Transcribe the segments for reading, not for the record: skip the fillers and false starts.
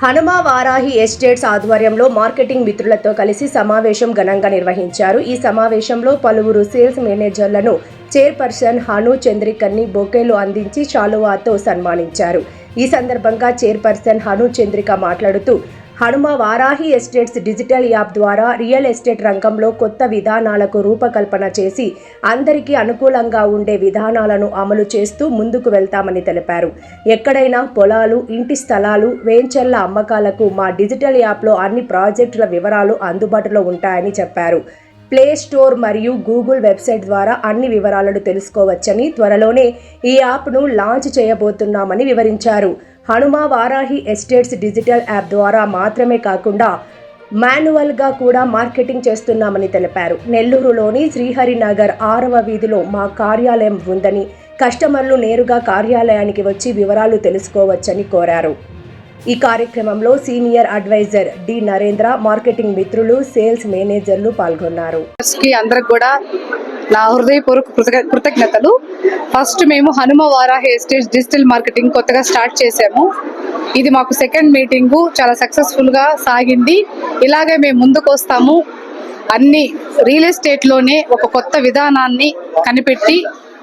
Hanuma Varahi estates ఆధ్వర్యంలో marketing మిత్రులతో కలిసి సమావేశం ఘనంగా నిర్వహించారు. ఈ సమావేశంలో పలువురు సేల్స్ మేనేజర్లను చైర్పర్సన్ హను చంద్రికని బొకేలు అందించి శాలువాతో సన్మానించారు. ఈ సందర్భంగా చైర్పర్సన్ హను చంద్రిక మాట్లాడుతూ, Hanuma Varahi estates digital app ద్వారా రియల్ ఎస్టేట్ రంగంలో కొత్త విధానాలకు రూపకల్పన చేసి అందరికీ అనుకూలంగా ఉండే విధానాలను అమలు చేస్తూ ముందుకు వెళ్తామని తెలిపారు. ఎక్కడైనా పొలాలు, ఇంటి స్థలాలు, వెంచర్ల అమ్మకాలకు మా డిజిటల్ యాప్లో అన్ని ప్రాజెక్టుల వివరాలు అందుబాటులో ఉంటాయని చెప్పారు. ప్లే స్టోర్ మరియు గూగుల్ వెబ్సైట్ ద్వారా అన్ని వివరాలను తెలుసుకోవచ్చని, త్వరలోనే ఈ యాప్ను లాంచ్ చేయబోతున్నామని వివరించారు. Hanuma Varahi estates digital app ద్వారా మాత్రమే కాకుండా మాన్యువల్గా కూడా మార్కెటింగ్ చేస్తున్నామని తెలిపారు. నెల్లూరులోని శ్రీహరినగర్ 6వ వీధిలో మా కార్యాలయం ఉందని, కస్టమర్లు నేరుగా కార్యాలయానికి వచ్చి వివరాలు తెలుసుకోవచ్చని కోరారు. ఈ కార్యక్రమంలో senior advisor D Narendra, marketing మిత్రులు, సేల్స్ మేనేజర్లు పాల్గొన్నారు. అందరికి కూడా నా హృదయపూర్వక కృతజ్ఞతలు. ఫస్ట్ మేము Hanuma Varahi estates digital marketing కొత్తగా స్టార్ట్ చేసాము. ఇది మాకు సెకండ్ మీటింగు, చాలా సక్సెస్ఫుల్ గా సాగింది. ఇలాగే మేము ముందుకు వస్తాము. అన్ని రియల్ ఎస్టేట్ లోనే ఒక కొత్త విధానాన్ని కనిపెట్టి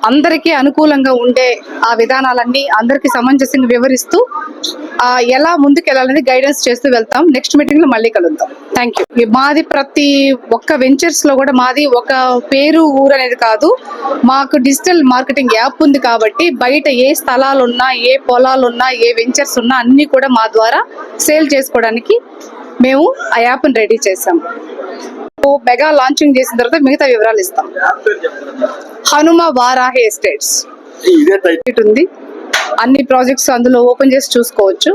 అందరికీ అనుకూలంగా ఉండే ఆ విధానాలన్నీ అందరికీ సమంజసంగా వివరిస్తూ ఎలా ముందుకు వెళ్ళాలని గైడెన్స్ చేస్తూ వెళ్తాం. నెక్స్ట్ మీటింగ్ లో మళ్ళీ కలుద్దాం. Thank you. మాది ప్రతి ఒక్క వెంచర్స్ లో కూడా మాది ఒక పేరు ఊరు అనేది కాదు. మాకు డిజిటల్ మార్కెటింగ్ యాప్ ఉంది కాబట్టి బయట ఏ స్థలాలు ఉన్నా, ఏ పొలాలు ఉన్నా, ఏ వెంచర్స్ ఉన్నా అన్ని కూడా మా ద్వారా సేల్ చేసుకోవడానికి మేము ఆ యాప్ని రెడీ చేసాం. మెగా లాంచింగ్ చేసిన తర్వాత మిగతా వివరాలు ఇస్తాం. హనుమ వారాహి ఎస్టేట్స్ ఉంది. అన్ని ప్రాజెక్ట్స్ అందులో ఓపెన్ చేసి చూసుకోవచ్చు.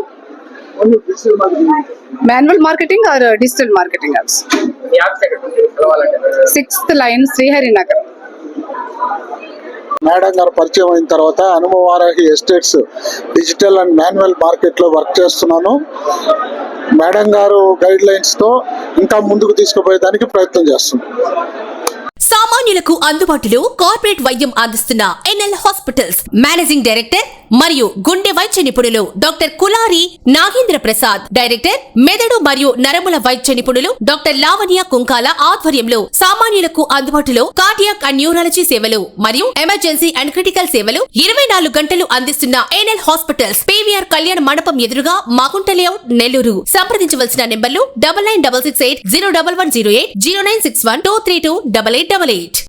Manual marketing or digital marketing apps. 6th line Shriharinagar. Madam గారు పరిచయం అయిన తర్వాత Hanuma Varahi estates digital and manual market లో వర్క్ చేస్తున్నాను. మేడం గారు గైడ్ లైన్స్ తో ఇంకా ముందుకు తీసుకుపోయేదానికి ప్రయత్నం చేస్తున్నాం. సామాన్యులకు అందుబాటులో కార్పొరేట్ వైద్యం అందిస్తున్న ఎన్ఎల్ హాస్పిటల్స్ మేనేజింగ్ డైరెక్టర్ మరియు గుండె వైద్య నిపుణులు డాక్టర్ కులారి నాగేంద్ర ప్రసాద్, డైరెక్టర్ మెదడు మరియు నరముల వైద్య నిపుణులు డాక్టర్ లావణ్య కుంకాల ఆధ్వర్యంలో సామాన్యులకు అందుబాటులో కార్డియాక్ అండ్ న్యూరాలజీ సేవలు మరియు ఎమర్జెన్సీ అండ్ క్రిటికల్ సేవలు 24 గంటలు అందిస్తున్న ఎన్ఎల్ హాస్పిటల్స్, పీవీఆర్ కళ్యాణ మండపం ఎదురుగా మాగుంట లేఅవుట్, నెల్లూరు. సంప్రదించవలసిన నెంబర్లు 9966801108, 0961232888.